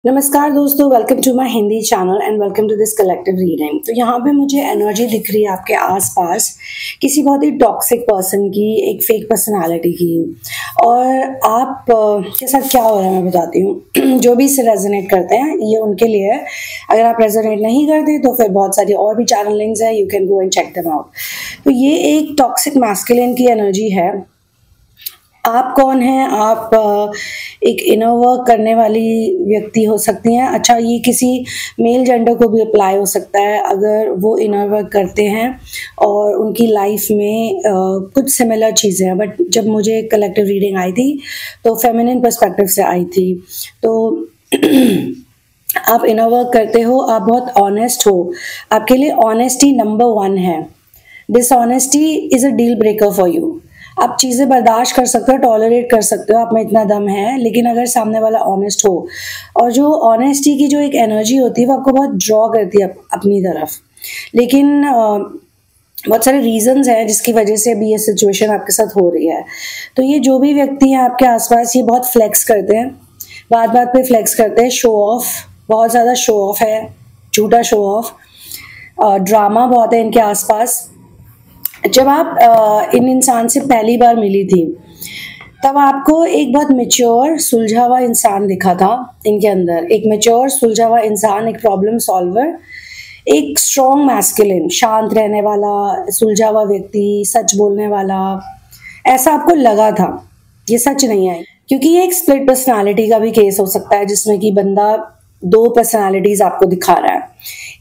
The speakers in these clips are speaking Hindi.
नमस्कार दोस्तों, welcome to my Hindi channel and welcome to this collective reading. तो यहाँ पे मुझे एनर्जी दिख रही है आपके आसपास किसी बहुत ही टॉक्सिक पर्सन की, एक फेक पर्सनालिटी की। और आप के साथ क्या हो रहा है मैं बताती हूँ। जो भी इससे रेजोनेट करते हैं ये उनके लिए है। अगर आप रेजोनेट नहीं करते तो फिर बहुत सारी और भी चैनल लिंक्स है, you can go and check them out. तो ये एक टॉक्सिक मैस्कुलिन की एनर्जी है। आप कौन हैं? आप एक इनर वर्क करने वाली व्यक्ति हो सकती हैं। अच्छा, ये किसी मेल जेंडर को भी अप्लाई हो सकता है अगर वो इनर वर्क करते हैं और उनकी लाइफ में कुछ सिमिलर चीज़ें हैं। बट जब मुझे कलेक्टिव रीडिंग आई थी तो फेमिनिन पर्सपेक्टिव से आई थी। तो आप इनर वर्क करते हो, आप बहुत ऑनेस्ट हो, आपके लिए ऑनेस्टी नंबर 1 है। Dishonesty is a deal breaker for you. आप चीज़ें बर्दाश्त कर सकते हो, टॉलरेट कर सकते हो, आप में इतना दम है, लेकिन अगर सामने वाला ऑनेस्ट हो, और जो ऑनेस्टी की जो एक एनर्जी होती है वो आपको बहुत ड्रॉ करती है अपनी तरफ। लेकिन बहुत सारे रीजंस हैं जिसकी वजह से अभी ये सिचुएशन आपके साथ हो रही है। तो ये जो भी व्यक्ति हैं आपके आसपास, ये बहुत फ्लेक्स करते हैं, बात बात पे फ्लेक्स करते हैं, शो ऑफ, बहुत ज़्यादा शो ऑफ है, झूठा शो ऑफ, ड्रामा बहुत है इनके आसपास। जब आप इन इंसान से पहली बार मिली थी तब आपको एक बहुत मैच्योर सुलझा हुआ इंसान दिखा था इनके अंदर। एक मैच्योर सुलझा हुआ इंसान, एक प्रॉब्लम सॉल्वर, एक स्ट्रॉन्ग मैस्कुलिन, शांत रहने वाला, सुलझा हुआ व्यक्ति, सच बोलने वाला, ऐसा आपको लगा था। ये सच नहीं है, क्योंकि ये एक स्प्लिट पर्सनालिटी का भी केस हो सकता है जिसमें कि बंदा 2 पर्सनालिटीज आपको दिखा रहा है।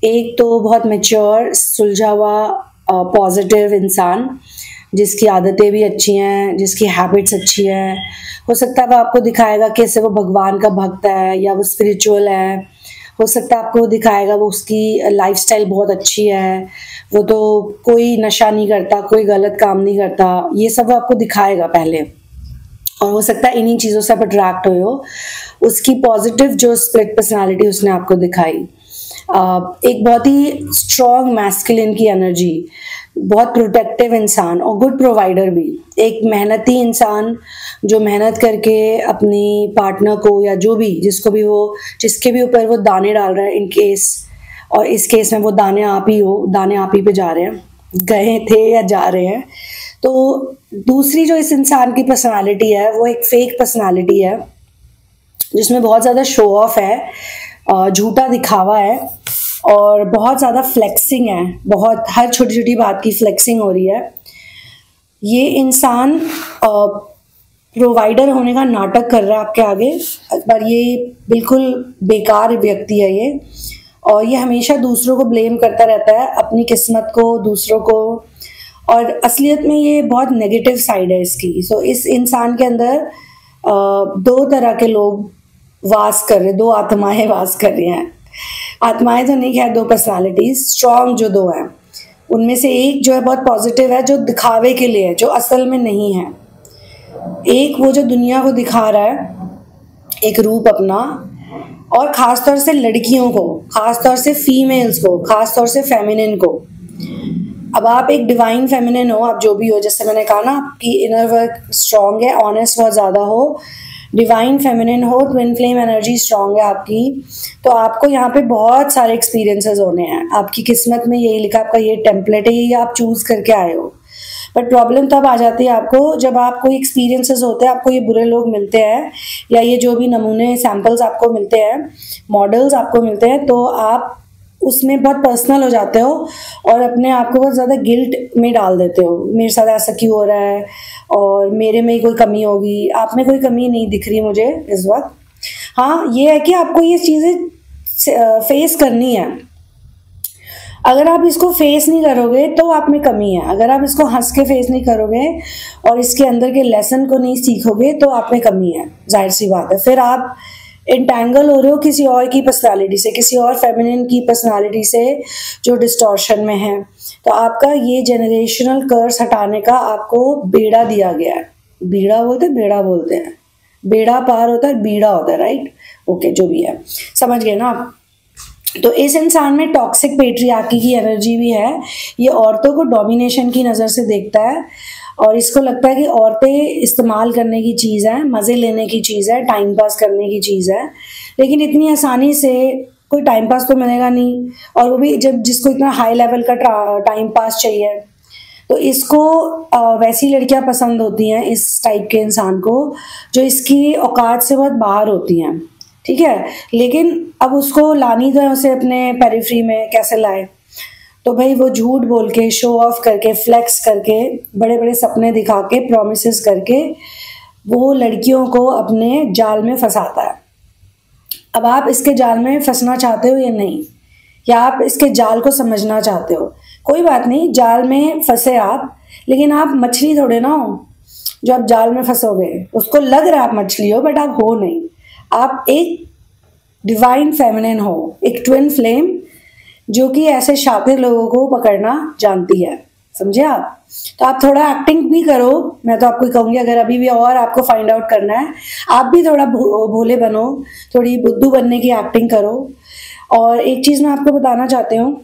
एक तो बहुत मैच्योर सुलझा हुआ पॉजिटिव इंसान जिसकी आदतें भी अच्छी हैं, जिसकी हैबिट्स अच्छी हैं। हो सकता है वो आपको दिखाएगा कि ऐसे वो भगवान का भक्त है या वो स्पिरिचुअल है। हो सकता है आपको दिखाएगा वो उसकी लाइफस्टाइल बहुत अच्छी है, वो तो कोई नशा नहीं करता, कोई गलत काम नहीं करता, ये सब वो आपको दिखाएगा पहले। और हो सकता है इन्हीं चीज़ों से आप अट्रैक्ट हुए हो। उसकी पॉजिटिव जो स्प्लिट पर्सनालिटी उसने आपको दिखाई, एक बहुत ही स्ट्रॉन्ग मैस्कुलिन की एनर्जी, बहुत प्रोटेक्टिव इंसान और गुड प्रोवाइडर भी, एक मेहनती इंसान जो मेहनत करके अपनी पार्टनर को या जो भी जिसको भी वो जिसके भी ऊपर वो दाने डाल रहा है इन केस, और इस केस में वो दाने आप ही हो, दाने आप ही पे जा रहे हैं, गए थे या जा रहे हैं। तो दूसरी जो इस इंसान की पर्सनालिटी है वो एक फेक पर्सनालिटी है जिसमें बहुत ज़्यादा शो ऑफ है, झूठा दिखावा है और बहुत ज़्यादा फ्लेक्सिंग है, बहुत हर छोटी छोटी बात की फ्लेक्सिंग हो रही है। ये इंसान प्रोवाइडर होने का नाटक कर रहा है आपके आगे, पर ये बिल्कुल बेकार व्यक्ति है ये। और ये हमेशा दूसरों को ब्लेम करता रहता है, अपनी किस्मत को, दूसरों को, और असलियत में ये बहुत नेगेटिव साइड है इसकी। सो इस इंसान के अंदर 2 तरह के लोग वास कर रहे, 2 आत्माएं वास कर रही हैं। आत्माएं तो नहीं, खैर 2 पर्सनालिटीज स्ट्रॉन्ग जो 2 हैं, उनमें से एक जो है बहुत पॉजिटिव है, जो दिखावे के लिए है, जो असल में नहीं है। एक वो जो दुनिया को दिखा रहा है एक रूप अपना, और ख़ासतौर से लड़कियों को, ख़ासतौर से फीमेल्स को, ख़ासतौर से फेमिनिन को। अब आप एक डिवाइन फेमिनिन हो, आप जो भी हो, जैसे मैंने कहा ना, आपकी इनर वर्क स्ट्रॉन्ग है, ऑनेस्ट बहुत ज़्यादा हो, डिवाइन फेमिनिन हो, ट्विन फ्लेम एनर्जी स्ट्रॉन्ग है आपकी, तो आपको यहाँ पे बहुत सारे एक्सपीरियंसेस होने हैं। आपकी किस्मत में यही लिखा, आपका ये टेम्पलेट है, ये आप चूज़ करके आए हो। बट प्रॉब्लम तब आ जाती है आपको जब आपको एक्सपीरियंसेस होते हैं, आपको ये बुरे लोग मिलते हैं या ये जो भी नमूने सैम्पल्स आपको मिलते हैं, मॉडल्स आपको मिलते हैं, तो आप उसमें बहुत पर्सनल हो जाते हो और अपने आप को बहुत ज़्यादा गिल्ट में डाल देते हो। मेरे साथ ऐसा क्यों हो रहा है, और मेरे में कोई कमी होगी। आप में कोई कमी नहीं दिख रही मुझे इस वक्त। हाँ, ये है कि आपको ये चीज़ें फेस करनी है। अगर आप इसको फेस नहीं करोगे तो आप में कमी है। अगर आप इसको हंस के फेस नहीं करोगे और इसके अंदर के लेसन को नहीं सीखोगे तो आप में कमी है, जाहिर सी बात है। फिर आप इंटैंगल हो रहे हो किसी और की पर्सनालिटी से, किसी और फेमिनिन की पर्सनालिटी से जो डिस्टॉर्शन में है। तो आपका ये जनरेशनल कर्स हटाने का आपको बेड़ा दिया गया है। बीड़ा बोलते हैं, बेड़ा बोलते हैं, बेड़ा पार होता है, बीड़ा होता है, राइट? ओके, जो भी है, समझ गए ना आप। तो इस इंसान में टॉक्सिक पेट्रियार्की की एनर्जी भी है। ये औरतों को डोमिनेशन की नज़र से देखता है और इसको लगता है कि औरतें इस्तेमाल करने की चीज़ है, मज़े लेने की चीज़ है, टाइम पास करने की चीज़ है। लेकिन इतनी आसानी से कोई टाइम पास तो मिलेगा नहीं, और वो भी जब जिसको इतना हाई लेवल का टाइम पास चाहिए। तो इसको वैसी लड़कियां पसंद होती हैं, इस टाइप के इंसान को जो इसकी औकात से बहुत बाहर होती हैं, ठीक है। लेकिन अब उसको लानी तो है उसे अपने पेरिफ्री में, कैसे लाए? तो भाई वो झूठ बोल के, शो ऑफ करके, फ्लेक्स करके, बड़े बड़े सपने दिखा के, प्रोमिसेस करके वो लड़कियों को अपने जाल में फंसाता है। अब आप इसके जाल में फंसना चाहते हो या नहीं, या आप इसके जाल को समझना चाहते हो? कोई बात नहीं, जाल में फंसे आप, लेकिन आप मछली थोड़े ना हो जो आप जाल में फंसोगे। उसको लग रहा है आप मछली हो, बट आप हो नहीं। आप एक डिवाइन फेमिनिन हो, एक ट्विन फ्लेम, जो कि ऐसे शातिर लोगों को पकड़ना जानती है, समझे आप? तो आप थोड़ा एक्टिंग भी करो, मैं तो आपको कहूँगी, अगर अभी भी और आपको फाइंड आउट करना है, आप भी थोड़ा भोले बनो, थोड़ी बुद्धू बनने की एक्टिंग करो। और एक चीज़ मैं आपको बताना चाहती हूँ,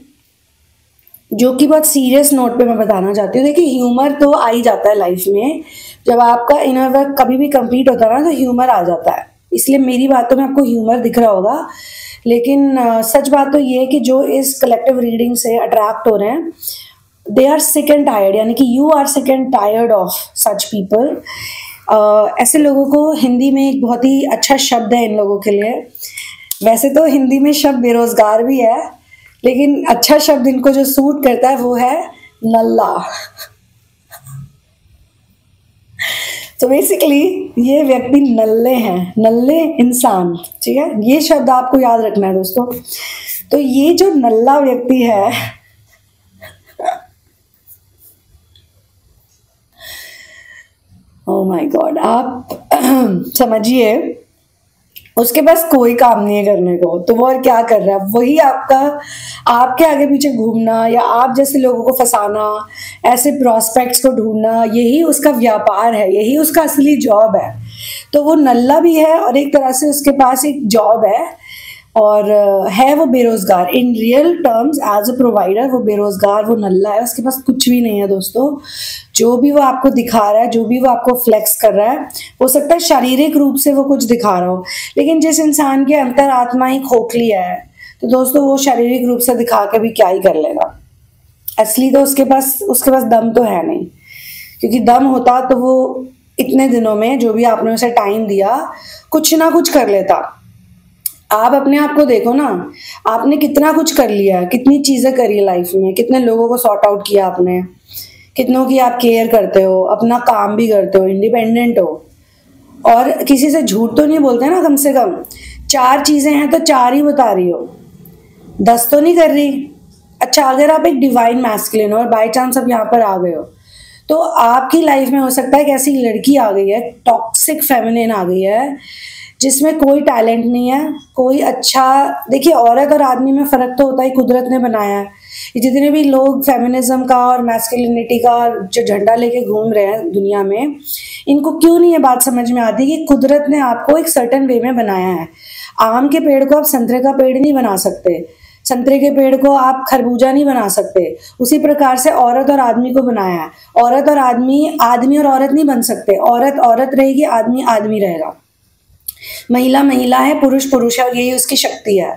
जो कि बहुत सीरियस नोट पे मैं बताना चाहती हूँ। देखिए, ह्यूमर तो आ ही जाता है लाइफ में, जब आपका इनर वर्क कभी भी कंप्लीट होता है ना, तो ह्यूमर आ जाता है। इसलिए मेरी बातों में आपको ह्यूमर दिख रहा होगा, लेकिन सच बात तो ये है कि जो इस कलेक्टिव रीडिंग से अट्रैक्ट हो रहे हैं, they are sick and tired, यानी कि you are sick and tired of such people. ऐसे लोगों को हिंदी में एक बहुत ही अच्छा शब्द है इन लोगों के लिए। वैसे तो हिंदी में शब्द बेरोजगार भी है, लेकिन अच्छा शब्द इनको जो सूट करता है वो है नल्ला। तो बेसिकली ये व्यक्ति नल्ले हैं, नल्ले इंसान, ठीक है। ये शब्द आपको याद रखना है दोस्तों। तो ये जो नल्ला व्यक्ति है, ओह माय गॉड, आप समझिए, उसके पास कोई काम नहीं है करने को, तो वो और क्या कर रहा है? वही आपके आगे पीछे घूमना, या आप जैसे लोगों को फंसाना, ऐसे प्रोस्पेक्ट्स को ढूंढना, यही उसका व्यापार है, यही उसका असली जॉब है। तो वो नल्ला भी है, और एक तरह से उसके पास एक जॉब है, और है वो बेरोजगार। In real terms as a provider वो बेरोजगार, वो नल्ला है, उसके पास कुछ भी नहीं है दोस्तों। जो भी वो आपको दिखा रहा है, जो भी वो आपको फ्लेक्स कर रहा है, हो सकता है शारीरिक रूप से वो कुछ दिखा रहा हो, लेकिन जिस इंसान के अंतर आत्मा ही खोखली है, तो दोस्तों वो शारीरिक रूप से दिखा के भी क्या ही कर लेगा? असली तो उसके पास दम तो है नहीं, क्योंकि दम होता तो वो इतने दिनों में, जो भी आपने उसे टाइम दिया, कुछ ना कुछ कर लेता। आप अपने आप को देखो ना, आपने कितना कुछ कर लिया, कितनी चीजें करी लाइफ में, कितने लोगों को सॉर्ट आउट किया आपने, कितनों की आप केयर करते हो, अपना काम भी करते हो, इंडिपेंडेंट हो, और किसी से झूठ तो नहीं बोलते ना। कम से कम 4 चीजें हैं तो 4 ही बता रही हो, 10 तो नहीं कर रही। अच्छा, अगर आप एक डिवाइन मैस्कुलिन हो और बाय चांस आप यहाँ पर आ गए हो, तो आपकी लाइफ में हो सकता है कि ऐसी लड़की आ गई है, टॉक्सिक फेमिनिन आ गई है, जिसमें कोई टैलेंट नहीं है, कोई अच्छा। देखिए, औरत और आदमी में फ़र्क तो होता ही, कुदरत ने बनाया है। ये जितने भी लोग फेमिनिज्म का और मैस्कुलिनिटी का जो झंडा लेके घूम रहे हैं दुनिया में, इनको क्यों नहीं ये बात समझ में आती कि कुदरत ने आपको एक सर्टेन वे में बनाया है। आम के पेड़ को आप संतरे का पेड़ नहीं बना सकते, संतरे के पेड़ को आप खरबूजा नहीं बना सकते। उसी प्रकार से औरत और आदमी को बनाया है। औरत और आदमी, आदमी और औरत नहीं बन सकते। औरत औरत रहेगी, आदमी आदमी रहेगा। महिला महिला है, पुरुष पुरुष है, और यही उसकी शक्ति है।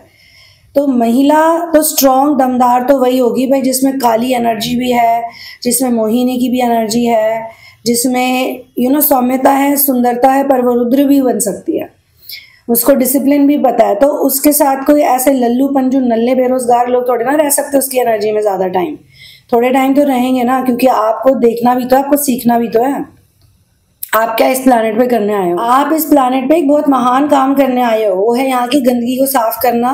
तो महिला तो स्ट्रॉन्ग, दमदार तो वही होगी भाई जिसमें काली एनर्जी भी है, जिसमें मोहिनी की भी एनर्जी है, जिसमें सौम्यता है, सुंदरता है, पर वो रुद्र भी बन सकती है, उसको डिसिप्लिन भी पता है। तो उसके साथ कोई ऐसे लल्लूपन, जो नल्ले बेरोजगार लोग थोड़े ना रह सकते उसकी एनर्जी में ज़्यादा टाइम। थोड़े टाइम तो रहेंगे ना, क्योंकि आपको देखना भी तो है, आपको सीखना भी तो है। आप क्या इस प्लानेट पे करने आए हो? आप इस प्लानेट पे एक बहुत महान काम करने आए हो, वो है यहाँ की गंदगी को साफ करना।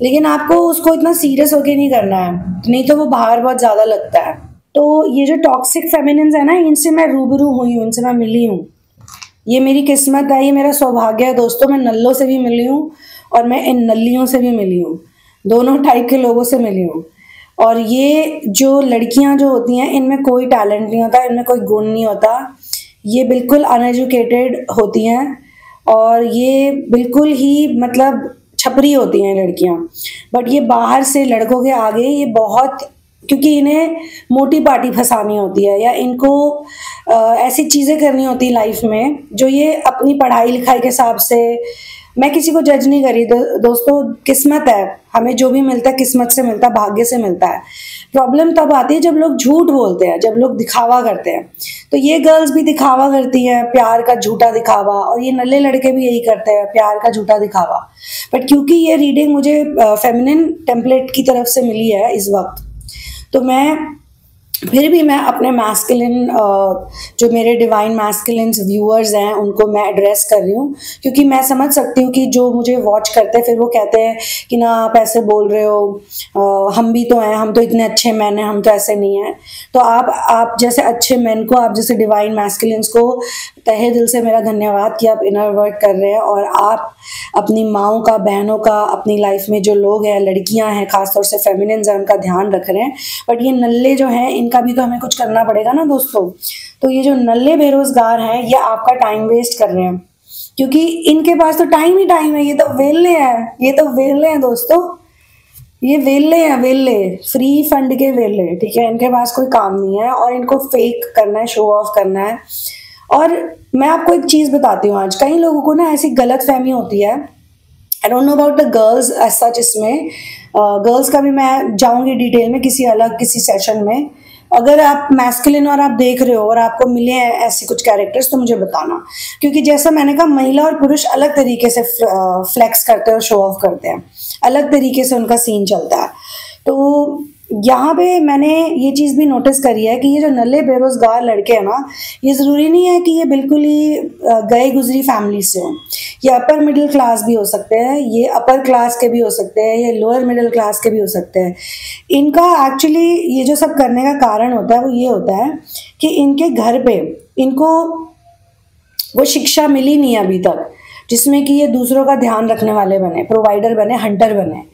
लेकिन आपको उसको इतना सीरियस होके नहीं करना है, नहीं तो वो बाहर बहुत ज्यादा लगता है। तो ये जो टॉक्सिक फेमिनिन्स है ना, इनसे मैं रूबरू हुई हूँ, इनसे मैं मिली हूँ। ये मेरी किस्मत है, ये मेरा सौभाग्य है दोस्तों। मैं नल्लों से भी मिली हूँ और मैं इन नल्लियों से भी मिली हूँ, दोनों टाइप के लोगों से मिली हूँ। और ये जो लड़कियां जो होती हैं, इनमें कोई टैलेंट नहीं होता, इनमें कोई गुण नहीं होता, ये बिल्कुल अनएजुकेटेड होती हैं, और ये बिल्कुल ही मतलब छपरी होती हैं लड़कियां। बट ये बाहर से लड़कों के आगे ये बहुत, क्योंकि इन्हें मोटी पार्टी फंसानी होती है, या इनको ऐसी चीज़ें करनी होती है लाइफ में जो ये अपनी पढ़ाई लिखाई के हिसाब से, मैं किसी को जज नहीं करी दोस्तों, किस्मत है, हमें जो भी मिलता है किस्मत से मिलता है, भाग्य से मिलता है। प्रॉब्लम तब आती है जब लोग झूठ बोलते हैं, जब लोग दिखावा करते हैं। तो ये गर्ल्स भी दिखावा करती हैं, प्यार का झूठा दिखावा, और ये नल्ले लड़के भी यही करते हैं, प्यार का झूठा दिखावा। बट क्योंकि ये रीडिंग मुझे फेमिनिन टेम्पलेट की तरफ से मिली है इस वक्त, तो फिर भी मैं अपने मैस्कुलिन, जो मेरे डिवाइन मैस्कुलिन व्यूअर्स हैं उनको मैं एड्रेस कर रही हूँ, क्योंकि मैं समझ सकती हूँ कि जो मुझे वॉच करते हैं फिर वो कहते हैं कि ना आप ऐसे बोल रहे हो, हम भी तो हैं, हम तो इतने अच्छे मैन हैं, हम तो ऐसे नहीं हैं। तो आप जैसे अच्छे मैन को, आप जैसे डिवाइन मैस्कुलिन्स को तहे दिल से मेरा धन्यवाद कि आप इनर वर्क कर रहे हैं, और आप अपनी माँओं का, बहनों का, अपनी लाइफ में जो लोग हैं, लड़कियां हैं खासतौर से फेमिनिन्स हैं, उनका ध्यान रख रहे हैं। बट ये नल्ले जो हैं इनका भी तो हमें कुछ करना पड़ेगा ना दोस्तों। तो ये जो नल्ले बेरोजगार हैं ये आपका टाइम वेस्ट कर रहे हैं, क्योंकि इनके पास तो टाइम ही टाइम है। ये तो वेले हैं, ये तो वेले हैं दोस्तों, ये वेले हैं, वेले, फ्री फंड के वेले, ठीक है। इनके पास कोई काम नहीं है और इनको फेक करना है, शो ऑफ करना है। और मैं आपको एक चीज बताती हूँ, आज कई लोगों को ना ऐसी गलत फहमी होती है। I don't know about the girls as such, इसमें गर्ल्स का भी मैं जाऊंगी डिटेल में किसी सेशन में। अगर आप मैस्कुलिन और आप देख रहे हो और आपको मिले हैं ऐसे कुछ कैरेक्टर्स तो मुझे बताना, क्योंकि जैसा मैंने कहा महिला और पुरुष अलग तरीके से फ्लेक्स करते हैं और शो ऑफ करते हैं, अलग तरीके से उनका सीन चलता है। तो यहाँ पे मैंने ये चीज़ भी नोटिस करी है कि ये जो नल्ले बेरोजगार लड़के हैं ना, ये ज़रूरी नहीं है कि ये बिल्कुल ही गए गुजरी फैमिली से हों। ये अपर मिडिल क्लास भी हो सकते हैं, ये अपर क्लास के भी हो सकते हैं, ये लोअर मिडिल क्लास के भी हो सकते हैं। इनका एक्चुअली ये जो सब करने का कारण होता है वो ये होता है कि इनके घर पे इनको वो शिक्षा मिली नहीं अभी तक जिसमें कि ये दूसरों का ध्यान रखने वाले बने, प्रोवाइडर बने, हंटर बने।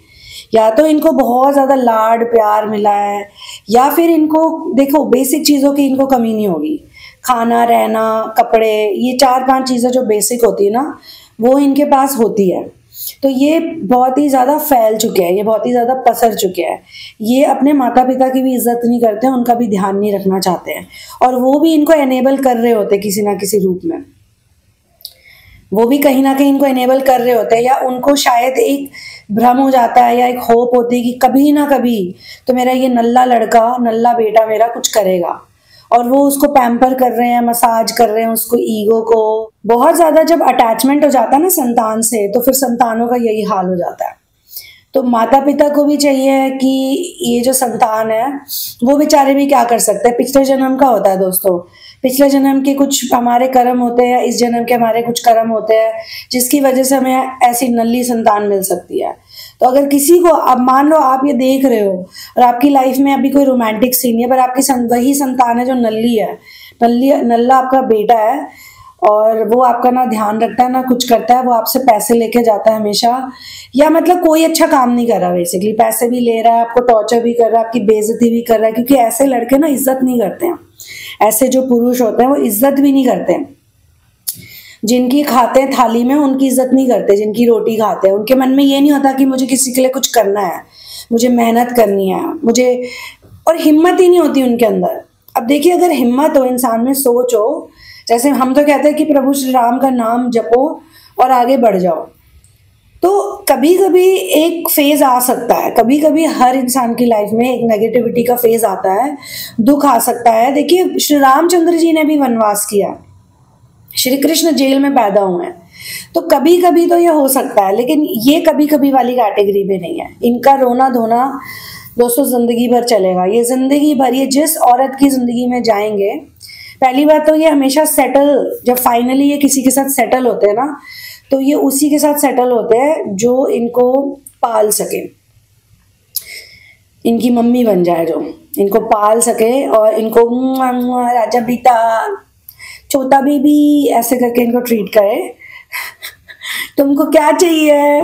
या तो इनको बहुत ज़्यादा लाड प्यार मिला है, या फिर इनको देखो बेसिक चीज़ों की इनको कमी नहीं होगी, खाना, रहना, कपड़े, ये 4-5 चीज़ें जो बेसिक होती है ना वो इनके पास होती है। तो ये बहुत ही ज़्यादा फैल चुके हैं, ये बहुत ही ज़्यादा पसर चुके हैं। ये अपने माता पिता की भी इज्जत नहीं करते हैं, उनका भी ध्यान नहीं रखना चाहते हैं, और वो भी इनको एनेबल कर रहे होते किसी ना किसी रूप में। वो भी कहीं ना कहीं इनको एनेबल कर रहे होते हैं, या उनको शायद एक भ्रम हो जाता है या एक होप होती है कि कभी ना कभी तो मेरा ये नल्ला लड़का, नल्ला बेटा मेरा कुछ करेगा, और वो उसको पैम्पर कर रहे हैं, मसाज कर रहे हैं उसको, ईगो को। बहुत ज्यादा जब अटैचमेंट हो जाता है ना संतान से, तो फिर संतानों का यही हाल हो जाता है। तो माता पिता को भी चाहिए कि ये जो संतान है वो बेचारे भी क्या कर सकते हैं, पिछले जन्म का होता है दोस्तों, पिछले जन्म के कुछ हमारे कर्म होते हैं, इस जन्म के हमारे कुछ कर्म होते हैं, जिसकी वजह से हमें ऐसी नल्ली संतान मिल सकती है। तो अगर किसी को, अब मान लो आप ये देख रहे हो और आपकी लाइफ में अभी कोई रोमांटिक सीन नहीं है, पर आपकी वही संतान है जो नल्ली है, नल्ला आपका बेटा है, और वो आपका ना ध्यान रखता है ना कुछ करता है, वो आपसे पैसे लेके जाता है हमेशा, या मतलब कोई अच्छा काम नहीं कर रहा, बेसिकली पैसे भी ले रहा है, आपको टॉर्चर भी कर रहा है, आपकी बेइज्जती भी कर रहा है। क्योंकि ऐसे लड़के ना इज्जत नहीं करते हैं, ऐसे जो पुरुष होते हैं वो इज्जत भी नहीं करते हैं। जिनकी खाते हैं थाली में उनकी इज्जत नहीं करते, जिनकी रोटी खाते हैं उनके मन में ये नहीं होता कि मुझे किसी के लिए कुछ करना है, मुझे मेहनत करनी है, मुझे, और हिम्मत ही नहीं होती उनके अंदर। अब देखिए, अगर हिम्मत हो इंसान में, सोच हो, जैसे हम तो कहते हैं कि प्रभु श्री राम का नाम जपो और आगे बढ़ जाओ, तो कभी कभी एक फेज आ सकता है, कभी कभी हर इंसान की लाइफ में एक नेगेटिविटी का फेज आता है, दुख आ सकता है। देखिए, श्री रामचंद्र जी ने भी वनवास किया, श्री कृष्ण जेल में पैदा हुए हैं, तो कभी कभी तो ये हो सकता है, लेकिन ये कभी कभी वाली कैटेगरी में नहीं है। इनका रोना धोना दोस्तों जिंदगी भर चलेगा, ये जिंदगी भर, ये जिस औरत की जिंदगी में जाएंगे, पहली बात तो ये हमेशा सेटल, जब फाइनली ये किसी के साथ सेटल होते हैं ना, तो ये उसी के साथ सेटल होते हैं जो इनको पाल सके, इनकी मम्मी बन जाए, जो इनको पाल सके और इनको राजा बेटा, छोटा बेबी ऐसे करके इनको ट्रीट करे। तुमको क्या चाहिए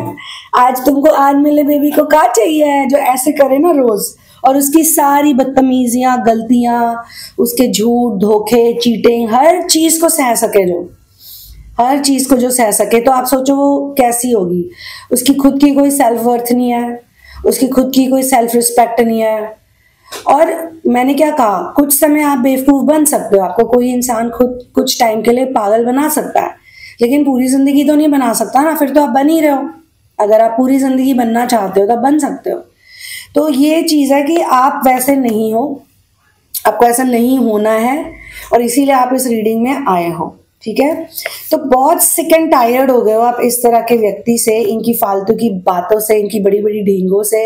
आज, तुमको आज मिले बेबी को क्या चाहिए, जो ऐसे करे ना रोज, और उसकी सारी बदतमीजियां, गलतियां, उसके झूठ, धोखे, चीटिंग, हर चीज को सह सके, जो हर चीज को जो सह सके, तो आप सोचो वो कैसी होगी। उसकी खुद की कोई सेल्फ वर्थ नहीं है, उसकी खुद की कोई सेल्फ रिस्पेक्ट नहीं है। और मैंने क्या कहा, कुछ समय आप बेवकूफ बन सकते हो, आपको कोई इंसान खुद कुछ टाइम के लिए पागल बना सकता है, लेकिन पूरी जिंदगी तो नहीं बना सकता ना, फिर तो आप बन ही रहे हो। अगर आप पूरी जिंदगी बनना चाहते हो तो आप बन सकते हो। तो ये चीज़ है कि आप वैसे नहीं हो, आपको ऐसा नहीं होना है, और इसीलिए आप इस रीडिंग में आए हो, ठीक है। तो बहुत सिक एंड टायर्ड हो गए हो आप इस तरह के व्यक्ति से, इनकी फालतू की बातों से, इनकी बड़ी बड़ी ढींगों से,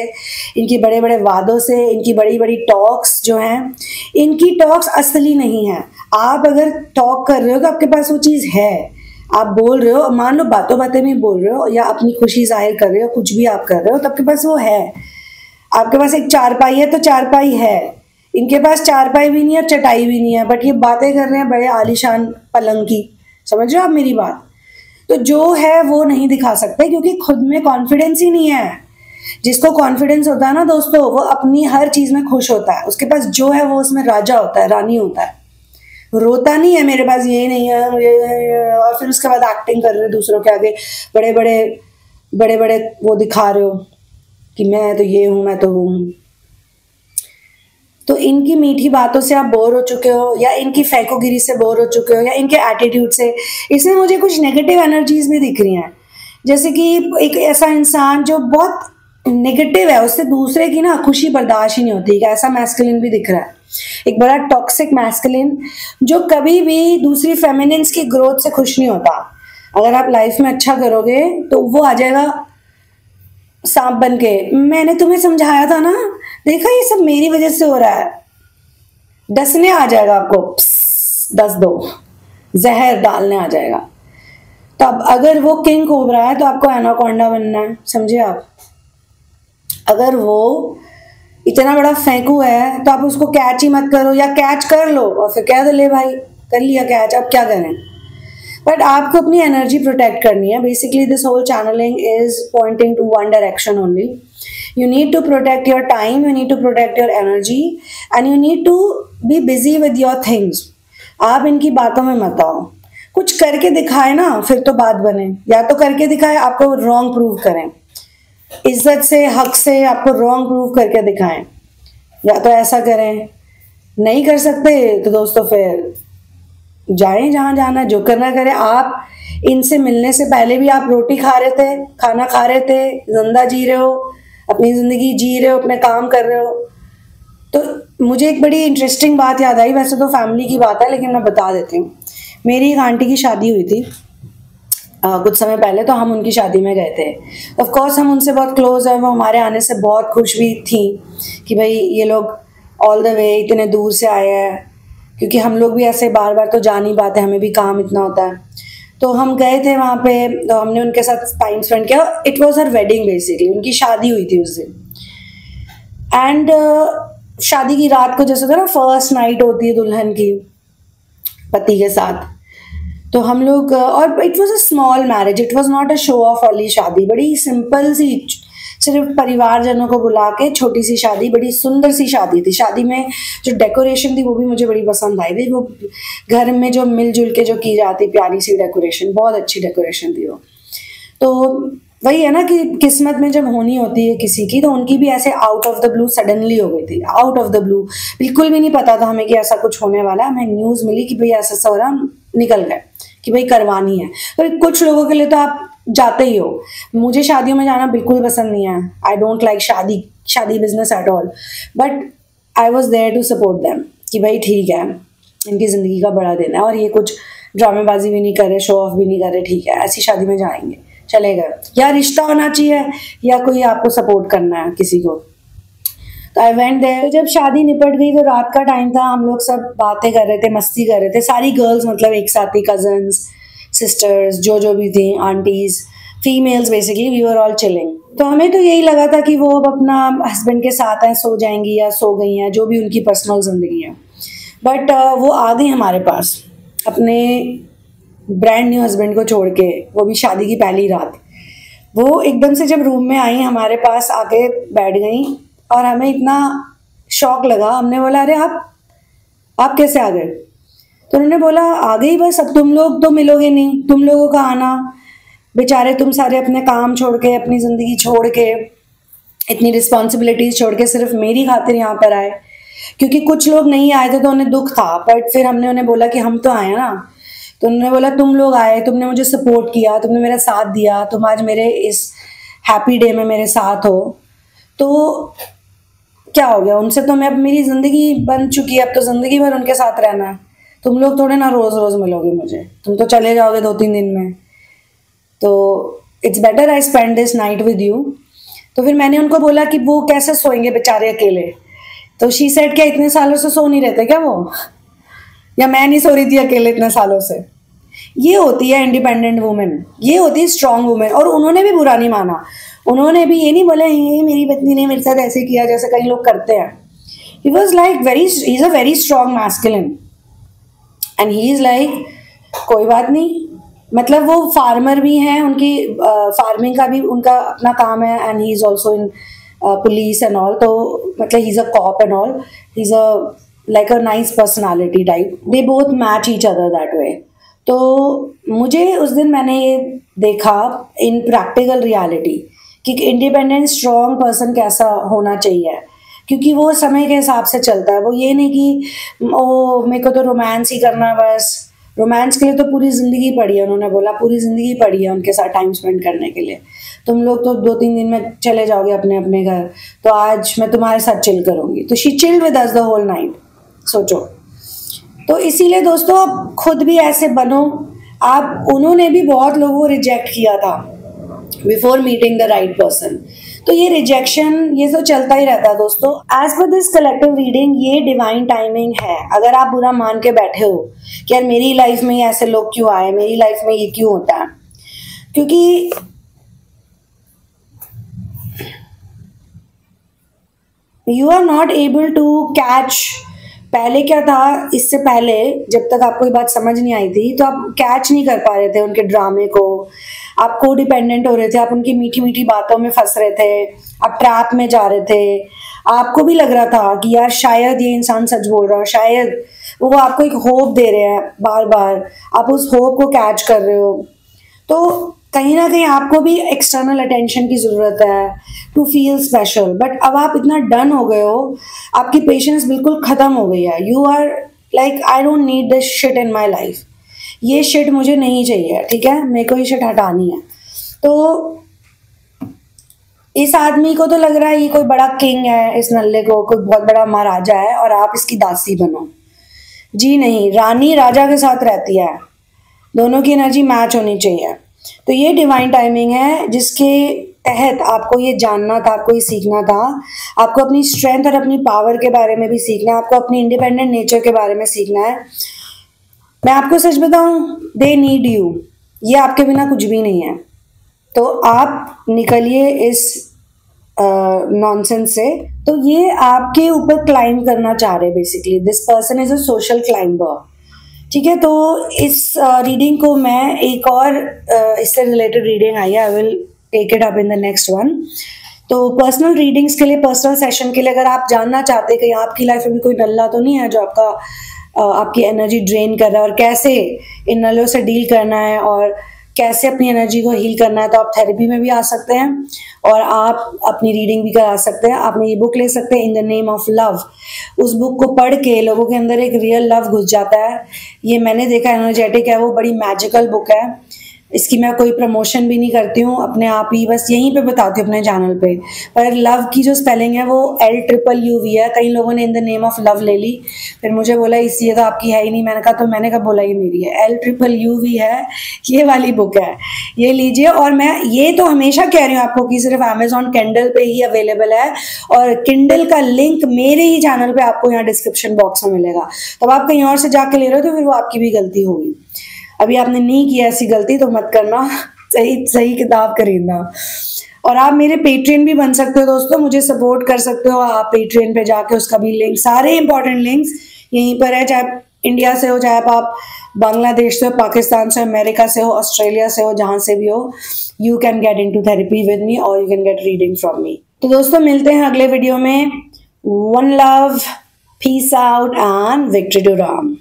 इनकी बड़े बड़े वादों से, इनकी बड़ी बड़ी टॉक्स जो हैं, इनकी टॉक्स असली नहीं है। आप अगर टॉक कर रहे हो तो आपके पास वो चीज़ है, आप बोल रहे हो, मान लो बातों बातें में बोल रहे हो या अपनी खुशी जाहिर कर रहे हो, कुछ भी आप कर रहे हो तो आपके पास वो है। आपके पास एक चारपाई है तो चारपाई है, इनके पास चारपाई भी नहीं है, चटाई भी नहीं है, बट ये बातें कर रहे हैं बड़े आलीशान पलंग की। समझ रहे हो आप मेरी बात? तो जो है वो नहीं दिखा सकते क्योंकि खुद में कॉन्फिडेंस ही नहीं है। जिसको कॉन्फिडेंस होता है ना दोस्तों, वो अपनी हर चीज में खुश होता है, उसके पास जो है वो उसमें राजा होता है, रानी होता है, रोता नहीं है मेरे पास ये नहीं है और फिर उसके बाद एक्टिंग कर रहे हो दूसरों के आगे, बड़े बड़े वो दिखा रहे हो कि मैं तो ये हूं, मैं तो वो हूं। तो इनकी मीठी बातों से आप बोर हो चुके हो, या इनकी फैकोगिरी से बोर हो चुके हो, या इनके एटीट्यूड से। इसमें मुझे कुछ नेगेटिव एनर्जीज भी दिख रही हैं, जैसे कि एक ऐसा इंसान जो बहुत नेगेटिव है, उससे दूसरे की ना खुशी बर्दाश्त ही नहीं होती। एक ऐसा मैस्कुलिन भी दिख रहा है, एक बड़ा टॉक्सिक मैस्कुलिन जो कभी भी दूसरी फेमिनिन्स की ग्रोथ से खुश नहीं होता। अगर आप लाइफ में अच्छा करोगे तो वो आ जाएगा सांप बन के, मैंने तुम्हें समझाया था ना, देखा ये सब मेरी वजह से हो रहा है, डसने आ जाएगा आपको, डस दो, जहर डालने आ जाएगा। तो अब अगर वो किंग कोबरा है तो आपको एनाकोंडा बनना है, समझे आप। अगर वो इतना बड़ा फेंकू है तो आप उसको कैच ही मत करो, या कैच कर लो और फिर कह दो ले भाई कर लिया कैच, अब क्या करें। बट आपको अपनी एनर्जी प्रोटेक्ट करनी है। Basically this whole channelling is pointing to one direction only. You need to protect your time, you need to protect your energy, and you need to be busy with your things. आप इनकी बातों में मत आओ, कुछ करके दिखाए ना फिर तो बात बने, या तो करके दिखाए, आपको रॉन्ग प्रूव करें, इज्जत से हक से आपको रॉन्ग प्रूव करके दिखाएं, या तो ऐसा करें। नहीं कर सकते तो दोस्तों फिर जाएं जहां जाना, जो करना करें। आप इनसे मिलने से पहले भी आप रोटी खा रहे थे, खाना खा रहे थे, जिंदा जी रहे हो, अपनी ज़िंदगी जी रहे हो, अपने काम कर रहे हो। तो मुझे एक बड़ी इंटरेस्टिंग बात याद आई, वैसे तो फैमिली की बात है लेकिन मैं बता देती हूँ। मेरी एक आंटी की शादी हुई थी कुछ समय पहले, तो हम उनकी शादी में गए थे। ऑफ कोर्स हम उनसे बहुत क्लोज है, वो हमारे आने से बहुत खुश भी थी कि भाई ये लोग ऑल द वे इतने दूर से आए हैं, क्योंकि हम लोग भी ऐसे बार बार तो जा नहीं पाते, हमें भी काम इतना होता है। तो हम गए थे वहाँ पे, तो हमने उनके साथ टाइम स्पेंड किया। It was her wedding basically, उनकी शादी हुई थी उस दिन। एंड शादी की रात को जैसे था ना फर्स्ट नाइट होती है दुल्हन की पति के साथ, तो हम लोग, और it was a small marriage, it was not a show off वाली शादी, बड़ी सिंपल सी, सिर्फ परिवारजनों को बुला के छोटी सी शादी, बड़ी सुंदर सी शादी थी। शादी में जो डेकोरेशन थी वो भी मुझे बड़ी पसंद आई थी, वो घर में जो मिलजुल के जो की जाती प्यारी सी डेकोरेशन, बहुत अच्छी डेकोरेशन थी वो। तो वही है ना कि किस्मत में जब होनी होती है किसी की, तो उनकी भी ऐसे out of the blue suddenly हो गई थी, आउट ऑफ द ब्लू, बिल्कुल भी नहीं पता था हमें कि ऐसा कुछ होने वाला है। हमें न्यूज़ मिली कि भाई ऐसा ऐसा हो रहा, निकल गए कि भाई करवानी है। तो कुछ लोगों के लिए तो आप जाते ही हो, मुझे शादियों में जाना बिल्कुल पसंद नहीं है, I don't like shaadi business at all, but I was there to support them कि भाई ठीक है, इनकी ज़िंदगी का बड़ा दिन है और ये कुछ ड्रामेबाजी भी नहीं कर रहे, शो ऑफ भी नहीं कर रहे, ठीक है ऐसी शादी में जाएंगे, चलेगा। या रिश्ता होना चाहिए या कोई आपको सपोर्ट करना है किसी को। तो आई वेंट देयर। जब शादी निपट गई तो रात का टाइम था, हम लोग सब बातें कर रहे थे, मस्ती कर रहे थे, सारी गर्ल्स मतलब एक साथ ही, कजन्स, सिस्टर्स, जो भी थी, aunties, females, basically we were all chilling. तो हमें तो यही लगा था कि वो अब अपना हस्बैंड के साथ हैं, सो जाएंगी या सो गई हैं, जो भी उनकी पर्सनल जिंदगी है। बट वो आ गई हमारे पास अपने ब्रांड न्यू हस्बैंड को छोड़ के, वो भी शादी की पहली रात। वो एकदम से जब रूम में आई, हमारे पास आके बैठ गई और हमें इतना शॉक लगा। हमने बोला अरे आप कैसे आ गए? तो उन्होंने बोला आ गई बस, अब तुम लोग तो मिलोगे नहीं, तुम लोगों का आना, बेचारे तुम सारे अपने काम छोड़ के, अपनी ज़िंदगी छोड़ के, इतनी रिस्पॉन्सिबिलिटीज़ छोड़ के सिर्फ मेरी खातिर यहाँ पर आए। क्योंकि कुछ लोग नहीं आए थे तो उन्हें दुख था, बट फिर हमने उन्हें बोला कि हम तो आए ना, तो उन्होंने बोला तुम लोग आए, तुमने मुझे सपोर्ट किया, तुमने मेरा साथ दिया, तुम आज मेरे इस हैप्पी डे में मेरे साथ हो, तो क्या हो गया उनसे? तो मैं अब मेरी ज़िंदगी बन चुकी है, अब तो ज़िंदगी भर उनके साथ रहना है। तुम लोग थोड़े ना रोज़ रोज़ मिलोगे मुझे, तुम तो चले जाओगे 2-3 दिन में। तो it's better I spend this night with you. तो फिर मैंने उनको बोला कि वो कैसे सोएंगे बेचारे अकेले? तो शी सेड क्या इतने सालों से सो नहीं रहते क्या वो, या मैं नहीं सो रही थी अकेले इतने सालों से? ये होती है इंडिपेंडेंट वुमेन, ये होती है स्ट्रांग वुमेन। और उन्होंने भी बुरा नहीं माना, उन्होंने भी ये नहीं बोला ये मेरी पत्नी ने मेरे साथ ऐसे किया जैसे कई लोग करते हैं। He was like he is a very strong masculine and he is like कोई बात नहीं। मतलब वो फार्मर भी हैं, उनकी फार्मिंग का भी उनका अपना काम है, and he is also in police and all. तो मतलब he is a cop and all, he is a like a nice personality type, they both match each other that way. तो मुझे उस दिन मैंने ये देखा इन प्रैक्टिकल रियलिटी कि इंडिपेंडेंट स्ट्रॉन्ग पर्सन कैसा होना चाहिए, क्योंकि वो समय के हिसाब से चलता है। वो ये नहीं कि ओ मेरे को तो रोमांस ही करना, बस रोमांस के लिए तो पूरी ज़िंदगी पड़ी है। उन्होंने बोला पूरी ज़िंदगी पड़ी है उनके साथ टाइम स्पेंड करने के लिए। तुम लोग तो 2-3 दिन में चले जाओगे अपने अपने घर, तो आज मैं तुम्हारे साथ चिल करूँगी। तो she chilled with us the whole night, सोचो। तो इसीलिए दोस्तों आप खुद भी ऐसे बनो। आप उन्होंने भी बहुत लोगों को रिजेक्ट किया था before meeting the right person. तो ये रिजेक्शन ये तो चलता ही रहता है दोस्तों। As per this collective reading ये डिवाइन टाइमिंग है। अगर आप बुरा मान के बैठे हो कि यार मेरी लाइफ में ऐसे लोग क्यों आए, मेरी लाइफ में ये क्यों होता है, क्योंकि you are not able to catch. पहले क्या था, इससे पहले जब तक आपको ये बात समझ नहीं आई थी तो आप कैच नहीं कर पा रहे थे उनके ड्रामे को, आप को डिपेंडेंट हो रहे थे, आप उनकी मीठी मीठी बातों में फंस रहे थे, आप ट्रैप में जा रहे थे। आपको भी लग रहा था कि यार शायद ये इंसान सच बोल रहा है, शायद वो आपको एक होप दे रहे हैं बार बार, आप उस होप को कैच कर रहे हो। तो कहीं ना कहीं आपको भी एक्सटर्नल अटेंशन की ज़रूरत है टू फील स्पेशल। बट अब आप इतना डन हो गए हो, आपकी पेशेंस बिल्कुल ख़त्म हो गई है। You are like I don't need this shit in my life, ये शिट मुझे नहीं चाहिए, ठीक है, मेरे को ये शिट हटानी है। तो इस आदमी को तो लग रहा है ये कोई बड़ा किंग है, इस नल्ले को कोई बहुत बड़ा महाराजा है और आप इसकी दासी बनो। जी नहीं, रानी राजा के साथ रहती है, दोनों की एनर्जी मैच होनी चाहिए। तो ये डिवाइन टाइमिंग है जिसके तहत आपको ये जानना था, आपको ये सीखना था, आपको अपनी स्ट्रेंथ और अपनी पावर के बारे में भी सीखना है, आपको अपनी इंडिपेंडेंट नेचर के बारे में सीखना है। मैं आपको सच बताऊं, दे नीड यू, ये आपके बिना कुछ भी नहीं है। तो आप निकलिए इस नॉनसेंस से। तो ये आपके ऊपर क्लाइंब करना चाह रहे हैं basically, this person is a social climber, ठीक है। तो इस रीडिंग को मैं एक और इससे रिलेटेड रीडिंग आई है, I will take it up in the next one. तो पर्सनल रीडिंग्स के लिए, पर्सनल सेशन के लिए अगर आप जानना चाहते हैं कि आपकी लाइफ में भी कोई नल्ला तो नहीं है जो आपकी एनर्जी ड्रेन कर रहा है और कैसे इन नल्लों से डील करना है और कैसे अपनी एनर्जी को हील करना है, तो आप थेरेपी में भी आ सकते हैं और आप अपनी रीडिंग भी करा सकते हैं। आप ये बुक ले सकते हैं, in the name of love. उस बुक को पढ़ के लोगों के अंदर एक रियल लव घुस जाता है। ये मैंने देखा, एनर्जेटिक है वो, बड़ी मैजिकल बुक है। इसकी मैं कोई प्रमोशन भी नहीं करती हूँ, अपने आप ही बस यहीं पे बताती हूँ अपने चैनल पे। पर लव की जो स्पेलिंग है वो LUV है। कई लोगों ने in the name of love ले ली, फिर मुझे बोला इसलिए तो आपकी है ही नहीं। मैंने कहा तो मैंने कब बोला ये मेरी है, LUV है, ये वाली बुक है, ये लीजिए। और मैं ये तो हमेशा कह रही हूँ आपको कि सिर्फ Amazon Kindle पे ही अवेलेबल है और Kindle का लिंक मेरे ही चैनल पे आपको यहाँ डिस्क्रिप्शन बॉक्स में मिलेगा। तब आप कहीं और से जाके ले रहे हो तो फिर वो आपकी भी गलती होगी। अभी आपने नहीं किया ऐसी गलती तो मत करना, सही किताब खरीदना। और आप मेरे पेट्रियन भी बन सकते हो दोस्तों, मुझे सपोर्ट कर सकते हो आप पेट्रियन पे जाके, उसका भी लिंक, सारे इंपॉर्टेंट लिंक्स यहीं पर है। चाहे इंडिया से हो, चाहे आप बांग्लादेश से हो, पाकिस्तान से हो, अमेरिका से हो, ऑस्ट्रेलिया से हो, जहां से भी हो, you can get into therapy with me और you can get reading from me. तो दोस्तों मिलते हैं अगले वीडियो में। One love, peace out and victory to Ram.